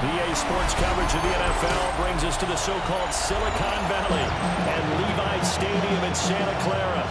EA Sports coverage of the NFL brings us to the so-called Silicon Valley and Levi Stadium in Santa Clara.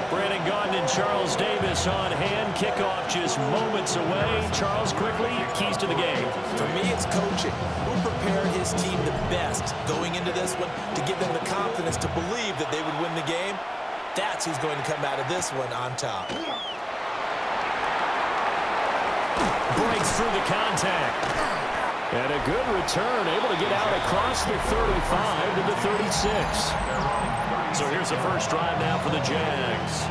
Brandon Gaudin and Charles Davis on hand. Kickoff just moments away. Charles, quickly, keys to the game. For me, it's coaching. Who prepared his team the best going into this one to give them the confidence to believe that they would win the game? That's who's going to come out of this one on top. Breaks through the contact. And a good return, able to get out across the 35 to the 36. So here's the first drive now for the Jags.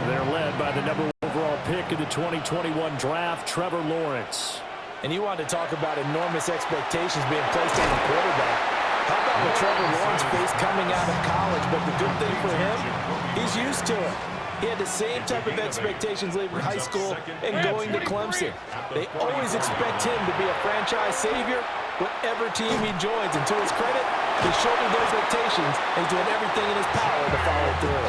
They're led by the number 1 overall pick in the 2021 draft, Trevor Lawrence. And you want to talk about enormous expectations being placed on the quarterback. How about what Trevor Lawrence faced coming out of college? But the good thing for him, he's used to it. He had the same type of expectations leaving high school and going to Clemson. They always expect him to be a franchise savior, whatever team he joins. And to his credit, he shouldered those expectations and he's doing everything in his power to follow through.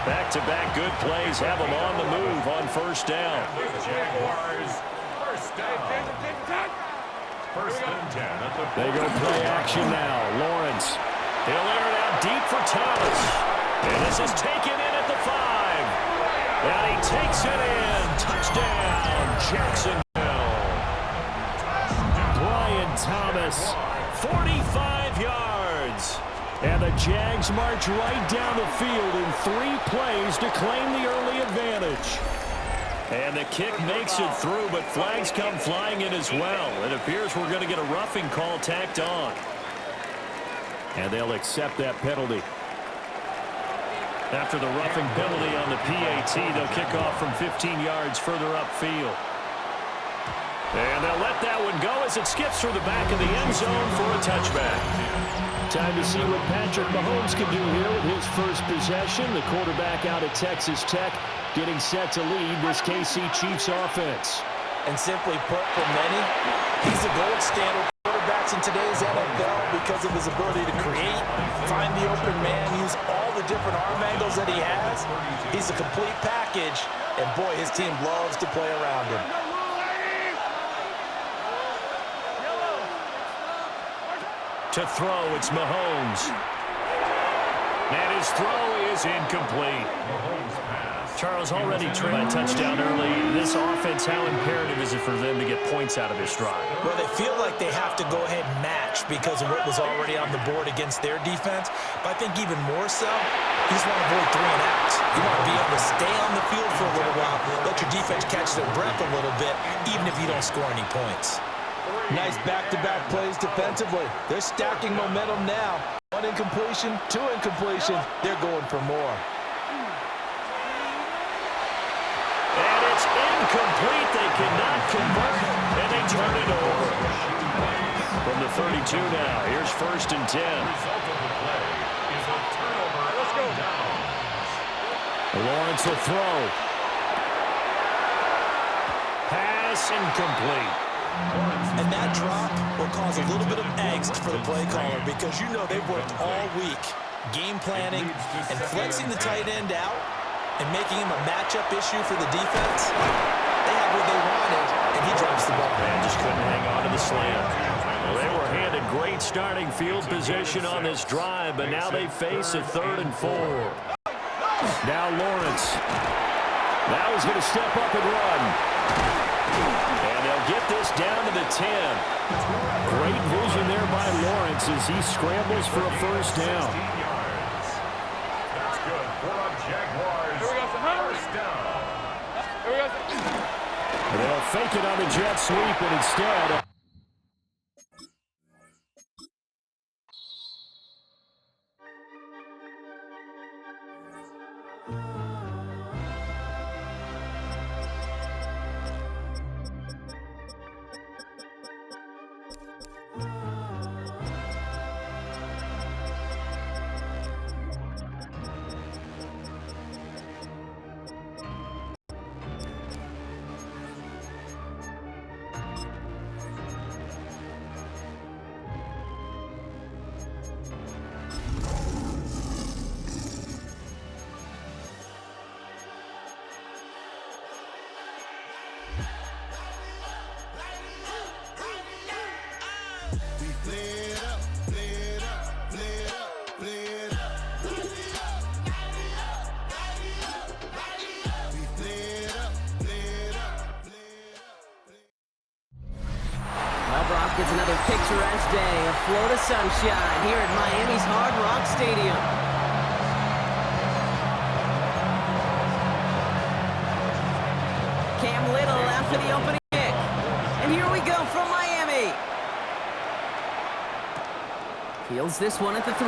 Back-to-back good plays have him on the move on first down. They go play action now. Lawrence. He'll air it out deep for Thomas. And this is taken in at the 5. And he takes it in. Touchdown, Jacksonville. Brian Thomas, 45 yards. And the Jags march right down the field in 3 plays to claim the early advantage. And the kick makes it through, but flags come flying in as well. It appears we're going to get a roughing call tacked on. And they'll accept that penalty. After the roughing penalty on the PAT, they'll kick off from 15 yards further upfield. And they'll let that one go as it skips through the back of the end zone for a touchback. Time to see what Patrick Mahomes can do here with his first possession. The quarterback out at Texas Tech getting set to lead this KC Chiefs offense. And simply put, for many, he's a gold standard quarterbacks in today's NFL because of his ability to create, find the open man, use all the different arm angles that he has. He's a complete package, and boy, his team loves to play around him. To throw, it's Mahomes. And his throw is incomplete. Charles already tried a touchdown early. This offense, how imperative is it for them to get points out of this drive? Well, they feel like they have to go ahead and match because of what was already on the board against their defense. But I think even more so, you just want to avoid 3 and outs. You want to be able to stay on the field for a little while, let your defense catch their breath a little bit, even if you don't score any points. Nice back-to-back plays defensively. They're stacking momentum now. 1 incompletion, 2 incompletion. They're going for more. And it's incomplete. They cannot convert, and they turn it over. From the 32 now, here's 1st and 10. Let's go. Lawrence will throw. Pass incomplete. And that drop will cause a little bit of angst for the play caller because you know they've worked all week game planning and flexing the tight end out and making him a matchup issue for the defense. They had what they wanted, and he drops the ball. Man, just couldn't hang on to the slam. Well, they were handed great starting field position on this drive, but now they face a 3rd and 4. Now Lawrence. Now he's going to step up and run. And they'll get this down to the 10. Great vision there by Lawrence as he scrambles for a first down. That's good for a Jaguars. Here we go, first down. Here we go. And they'll fake it on the jet sweep, and instead... picturesque day, a float of sunshine here at Miami's Hard Rock Stadium. Cam Little after the opening kick. And here we go from Miami. Fields this one at the 3.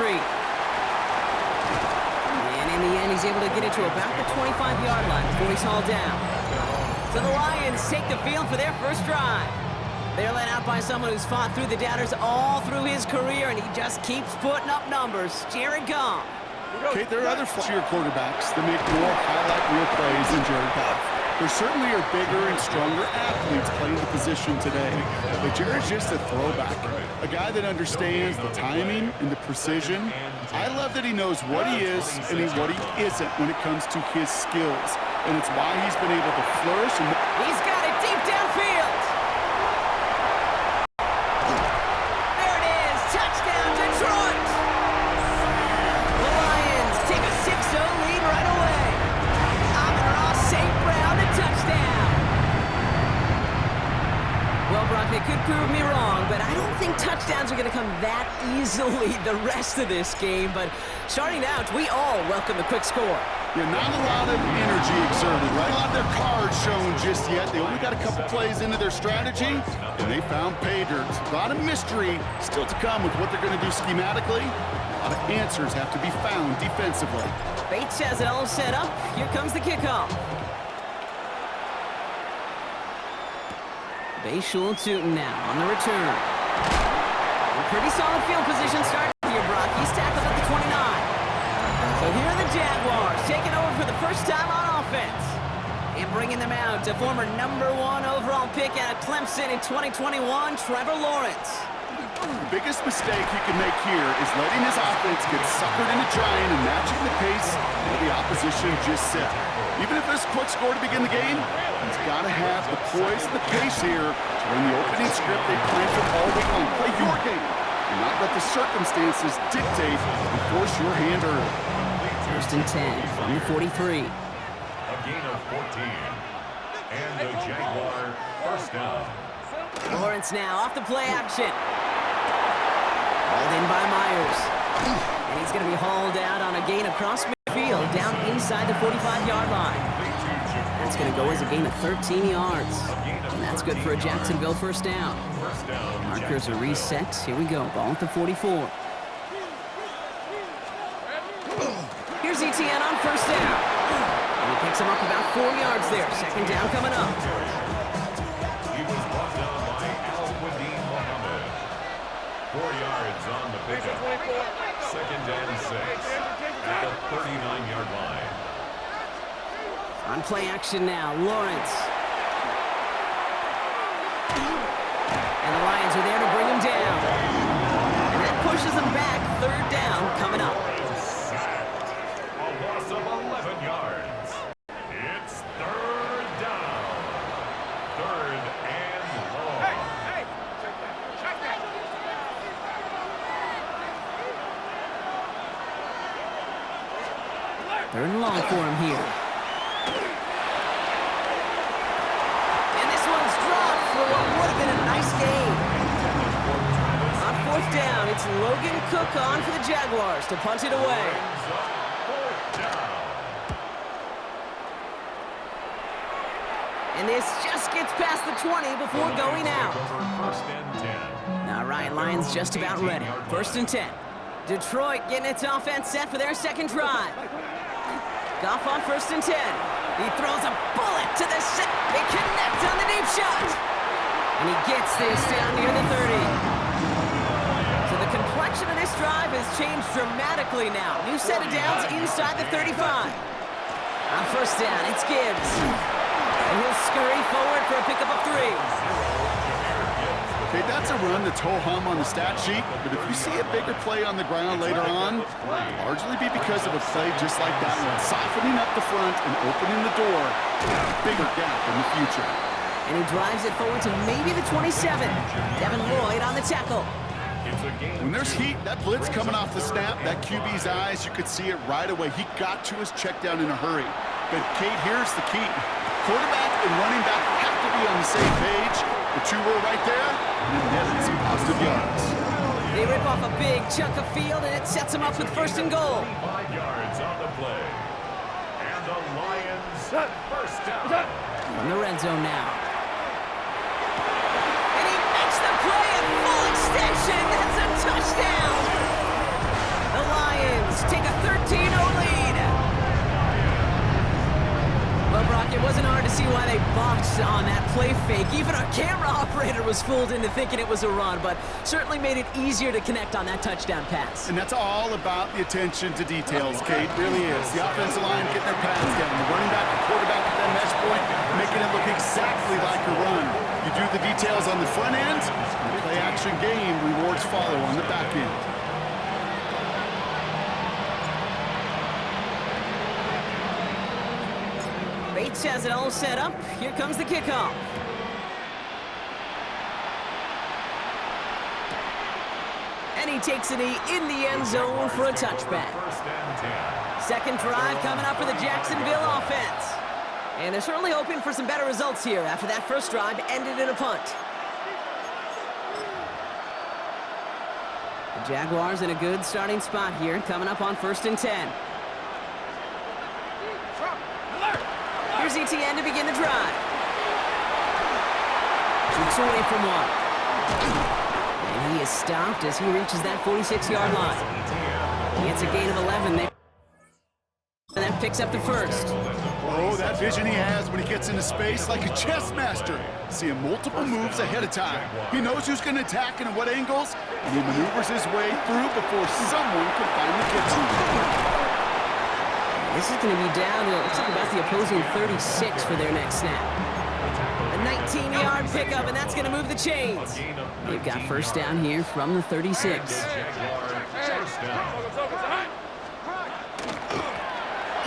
And in the end, he's able to get it to about the 25-yard line before he's hauled down. So the Lions take the field for their first drive. They're led out by someone who's fought through the doubters all through his career, and he just keeps putting up numbers. Jared Goff. Okay, there are other flashier quarterbacks that make more highlight reel plays than Jared Goff. There certainly are bigger and stronger athletes playing the position today, but Jared's just a throwback, a guy that understands the timing and the precision. I love that he knows what he is and what he isn't when it comes to his skills, and it's why he's been able to flourish. And he's got it deep downfield. There it is, touchdown Detroit. The Lions take a 6-0 lead right away. Amon-Ra St. Brown, a touchdown. Well, Brock, they could prove me wrong, but I don't think touchdowns are going to come that easily the rest of this game. But starting out, we all welcome the quick score. Yeah, not a lot of energy exerted, right? Not their cards shown just yet. They only got a couple plays into their strategy, and they found pay dirt. A lot of mystery still to come with what they're going to do schematically. A lot of answers have to be found defensively. Bates has it all set up. Here comes the kickoff. Bayshul Tootin now on the return. A pretty solid field position starting here, Brock. He's tackled at the 29. So here are the Jaguars taking over for the first time on offense. And bringing them out to former #1 overall pick out of Clemson in 2021, Trevor Lawrence. The biggest mistake he can make here is letting his offense get suckered into trying and matching the pace that the opposition just set. Even if it's a quick score to begin the game, he's got to have the poise and the pace here to run the opening script they planned for all week long. Play your game and not let the circumstances dictate and force your hand early. First and 10 from the 43. A gain of 14. And the Jaguar first down. Lawrence now off the play action. Hauled in by Myers. And he's going to be hauled out on a gain across midfield down inside the 45-yard line. That's going to go as a gain of 13 yards. And that's good for a Jacksonville first down. Markers are reset. Here we go. Ball at the 44. Here's ETN on first down. And he picks him up about 4 yards there. Second down coming up. He was brought down by Al-Quadin Muhammad. 4 yards on the pickup. Second and 6 at the 39-yard line. On play action now, Lawrence. And the Lions are there to bring him down. And that pushes him back. Third down coming up. A loss of 11 yards. It's third down. Third and long. Hey, check that. Third and long for him here. And this one's dropped for what would have been a nice game. On fourth down, it's Logan Cook on for the Jaguars to punt it away. And this just gets past the 20 before going out. First and 10. All right, Lions just about ready. First and 10. Detroit getting its offense set for their second drive. Goff on first and 10. He throws a bullet to the set. They connect on the deep shot. And he gets this down near the 30. So the complexion of this drive has changed dramatically now. New set of downs inside the 35. On first down, it's Gibbs. And he'll scurry forward for a pickup of 3. Okay, that's a run that's ho-hum on the stat sheet, but if you see a bigger play on the ground later on, it'll largely be because of a play just like that one, softening up the front and opening the door to a bigger gap in the future. And he drives it forward to maybe the 27. Devin Lloyd on the tackle. When there's heat, that blitz coming off the snap, that QB's eyes, you could see it right away. He got to his check down in a hurry. But Kate, here's the key. quarterback and running back have to be on the same page. The two were right there, and it netted some positive yards. They rip off a big chunk of field, and it sets them up with first and goal. 5 yards on the play. And the Lions first down. From the red zone now. And he makes the play at full extension. That's a touchdown. The Lions take a 13-0 lead. Well, Brock, it wasn't hard to see why they balked on that play fake. Even our camera operator was fooled into thinking it was a run, but certainly made it easier to connect on that touchdown pass. And that's all about the attention to details, Kate. It really is. The offensive line getting their pads down. The running back and quarterback at that mesh point, making it look exactly like a run. You do the details on the front end, and the play-action game rewards follow on the back end. Bates has it all set up. Here comes the kickoff. And he takes it in the end zone for a touchback. First and 10. Second drive coming up for the Jacksonville offense. And they're certainly hoping for some better results here after that first drive ended in a punt. The Jaguars in a good starting spot here, coming up on first and 10. Here's ETN to begin the drive. Shoots away from one. And he is stopped as he reaches that 46-yard line. He gets a gain of 11 there. And that picks up the first. Oh, that vision he has when he gets into space like a chess master. Seeing multiple moves ahead of time. He knows who's going to attack and at what angles, and he maneuvers his way through before someone can finally get to him. This is going to be down to, looks like about the opposing 36 for their next snap. A 19-yard pickup, and that's going to move the chains. They've got first down here from the 36.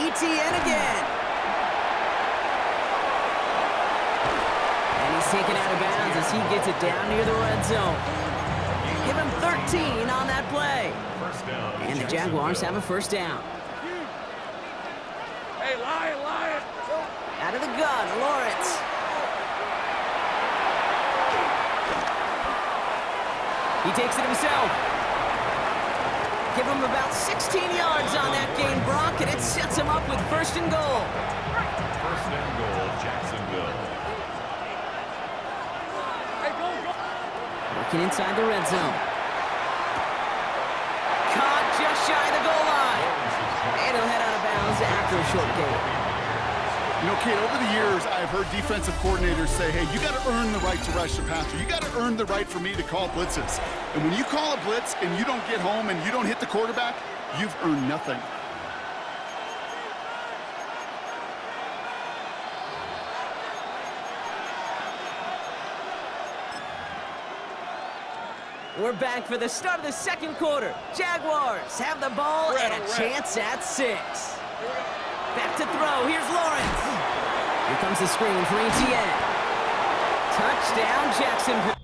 ETN again. And he's taken out of bounds as he gets it down near the red zone. Give him 13 on that play. And the Jaguars have a first down. Hey, Lion! Out of the gun, Lawrence. He takes it himself. Give him about 16 yards on that gain, Brock, and it sets him up with first and goal. First and goal, Jacksonville. Working inside the red zone. Caught just shy of the goal line. And he'll head out of bounds after a short gain. You know, Kate, over the years, I've heard defensive coordinators say, hey, you got to earn the right to rush the passer. You got to earn the right for me to call blitzes. And when you call a blitz and you don't get home and you don't hit the quarterback, you've earned nothing. We're back for the start of the second quarter. Jaguars have the ball and a chance at 6. Back to throw. Here's Lawrence. Here comes the screen for ETN. Touchdown, Jacksonville.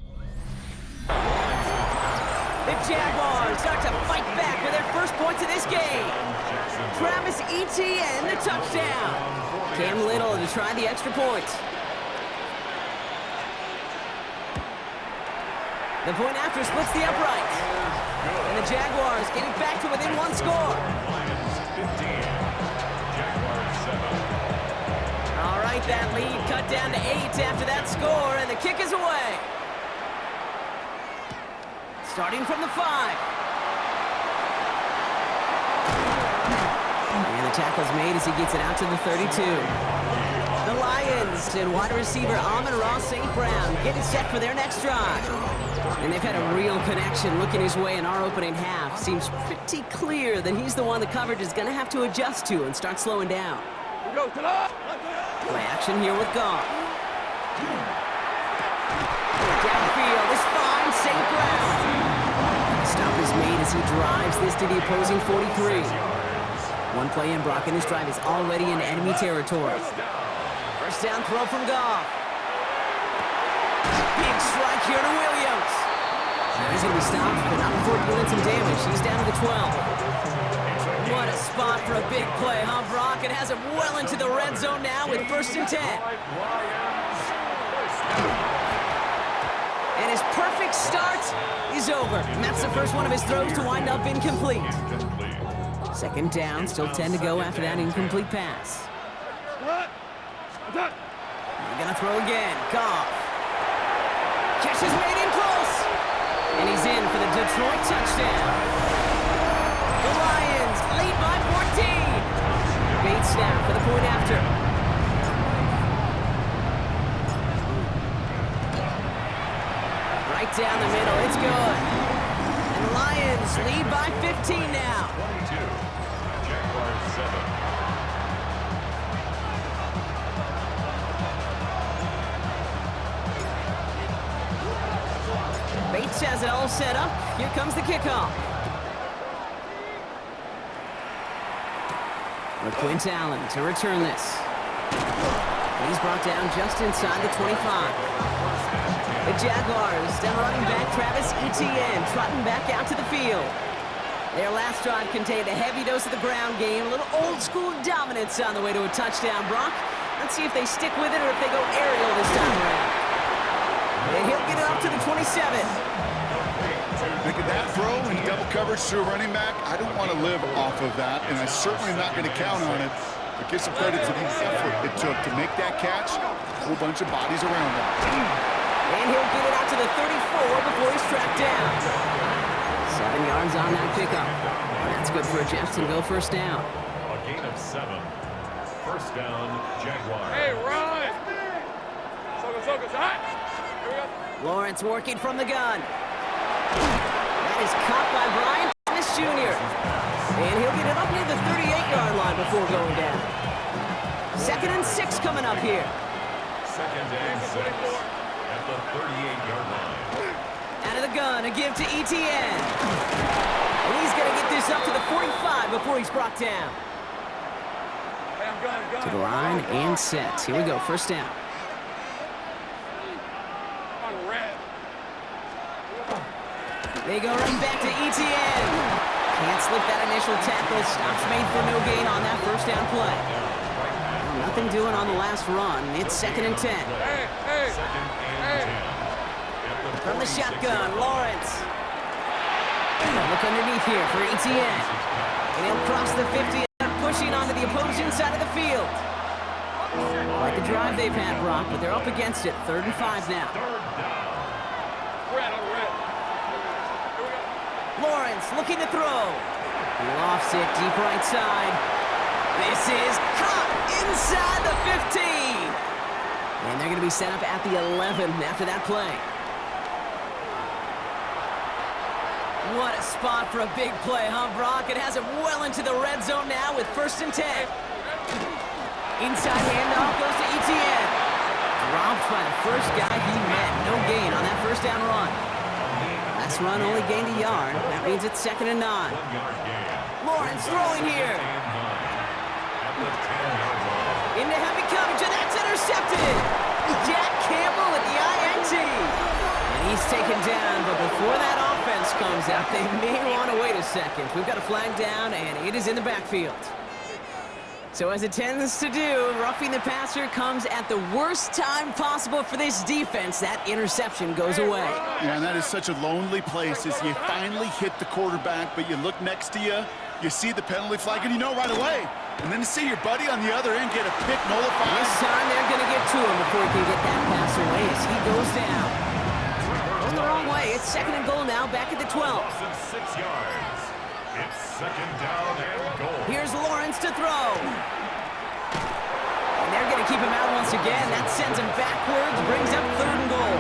The Jaguars start to fight back with their first points of this game. Travis Etienne, the touchdown. Cam Little to try the extra point. The point after splits the upright. And the Jaguars getting back to within one score. All right, that lead cut down to 8 after that score, and the kick is away. Starting from the 5. And the tackle's made as he gets it out to the 32. The Lions and wide receiver Amon-Ra St. Brown getting set for their next drive. And they've had a real connection looking his way in our opening half. Seems pretty clear that he's the one the coverage is going to have to adjust to and start slowing down. Play action here with Goff. Downfield is fine, St. Brown. Stop is made as he drives this to the opposing 43. One play in, Brock, and this drive is already in enemy territory. First down throw from Goff. Big strike here to Williams. Now he's going to be stopped, but not before doing some damage. He's down to the 12. What a spot for a big play, huh, Brock? It has him well into the red zone now with 1st and 10. And his perfect start is over. And that's the first one of his throws to wind up incomplete. 2nd down, still 10 to go after that incomplete pass. He's gonna throw again. Goff. Catch is made in close. And he's in for the Detroit touchdown. The Lions lead by 14. Bait snap for the point after. Right down the middle, it's good. And the Lions lead by 15 now. 22. Jaguars 7. Bates has it all set up. Here comes the kickoff. LaQuint Allen to return this. He's brought down just inside the 25. The Jaguars, then running back Travis Etienne, trotting back out to the field. Their last drive contained a heavy dose of the ground game, a little old-school dominance on the way to a touchdown, Brock. Let's see if they stick with it or if they go aerial this time around. And he'll get it up to the 27. Making that throw in double coverage to a running back, I don't want to live off of that, and I'm certainly not going to count on it. But give some credit to the effort it took to make that catch. A whole bunch of bodies around him. And he'll get it out to the 34 before he's tracked down. 7 yards on that pickup. And that's good for a Jacksonville 1st down. A gain of 7. 1st down, Jaguars. Hey, run! It's hot! Here we go. Lawrence working from the gun. That is caught by Brian Thomas Jr. And he'll get it up near the 38-yard line before going down. 2nd and 6 coming up here. 2nd and 6 at the 38-yard line. Out of the gun, a give to Etienne. And he's going to get this up to the 45 before he's brought down. Hey, I'm going. To the line and set. Here we go, 1st down. They go right back to Etienne. Can't slip that initial tackle. Stops made for no gain on that 1st down play. Well, nothing doing on the last run. It's 2nd and 10. Hey. 2nd and 10. From the shotgun, Lawrence. Look underneath here for Etienne. And he'll cross the 50 and pushing onto the opposing side of the field. Like the drive they've had, Brock, but they're up against it. 3rd and 5 now. Red. Lawrence looking to throw. Lofts it deep right side. This is caught inside the 15. And they're going to be set up at the 11 after that play. What a spot for a big play, huh, Brock? It has it well into the red zone now with 1st and 10. Inside handoff goes to Etienne. Dropped by the first guy he met. No gain on that 1st down run. Last run only gained a yard. That means it's 2nd and 9. 1 yard gain. Lawrence throwing here. At the 10-yard line. Into heavy coverage, and that's intercepted. Jack Campbell with the INT. And he's taken down, but before that offense comes out, they may want to wait a second. We've got a flag down, and it is in the backfield. So as it tends to do, roughing the passer comes at the worst time possible for this defense. That interception goes away. Yeah, and that is such a lonely place as you finally hit the quarterback, but you look next to you, you see the penalty flag, and you know right away. And then to see your buddy on the other end get a pick nullified. This time they're going to get to him before he can get that pass away as he goes down. Going the wrong way. It's 2nd and goal now, back at the 12. Loss of 6 yards. It's 2nd down and goal. Here's Lawrence to throw. And they're going to keep him out once again. That sends him backwards, brings up 3rd and goal.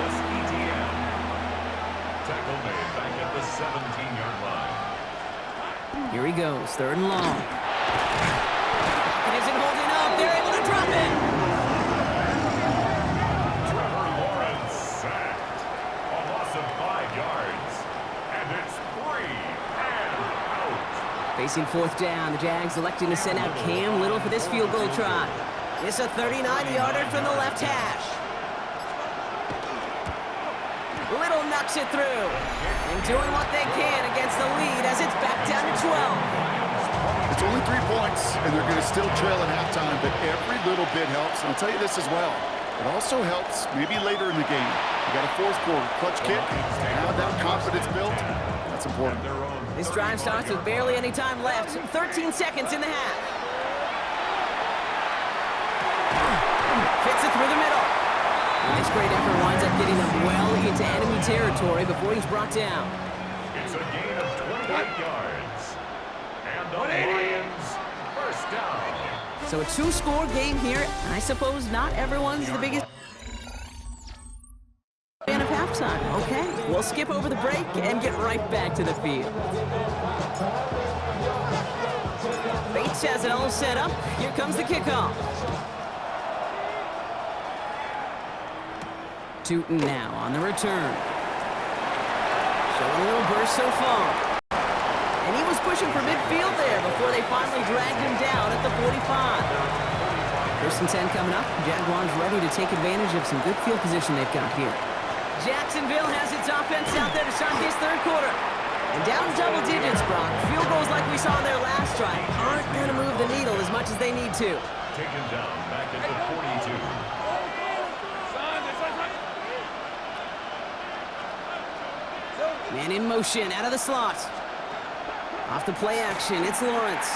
Tackle made back at the 17-yard line. Here he goes, 3rd and long. It isn't holding up. They're able to drop it. Trevor Lawrence sacked. A loss of 5 yards. And it's 3 and out. Facing 4th down, the Jags electing to send out Cam Little for this field goal try. It's a 39-yarder from the left hash. Little knocks it through. And doing what they can against the lead as it's back down to 12. It's only 3 points, and they're going to still trail at halftime, but every little bit helps. And I'll tell you this as well. It also helps maybe later in the game. You got a fourth quarter clutch kick, have that confidence built. That's important. This drive starts with barely any time left. 13 seconds in the half. Fits it through the middle. This great effort winds up getting them well into enemy territory before he's brought down. It's a gain of 28 yards. And the Lions first down. So a two-score game here. I suppose not everyone's the biggest fan of halftime. Okay, we'll skip over the break and get right back to the field. Bates has it all set up. Here comes the kickoff. Tootin now on the return. Showing a little burst so far. And he was pushing for midfield there before they finally dragged him down at the 45. First and 10 coming up. Jaguars ready to take advantage of some good field position they've got here. Jacksonville has its offense out there to start this third quarter. And down double digits, Brock. Field goals like we saw in their last drive aren't going to move the needle as much as they need to. Taken down back at the 42. Man in motion, out of the slot. Off the play action, it's Lawrence.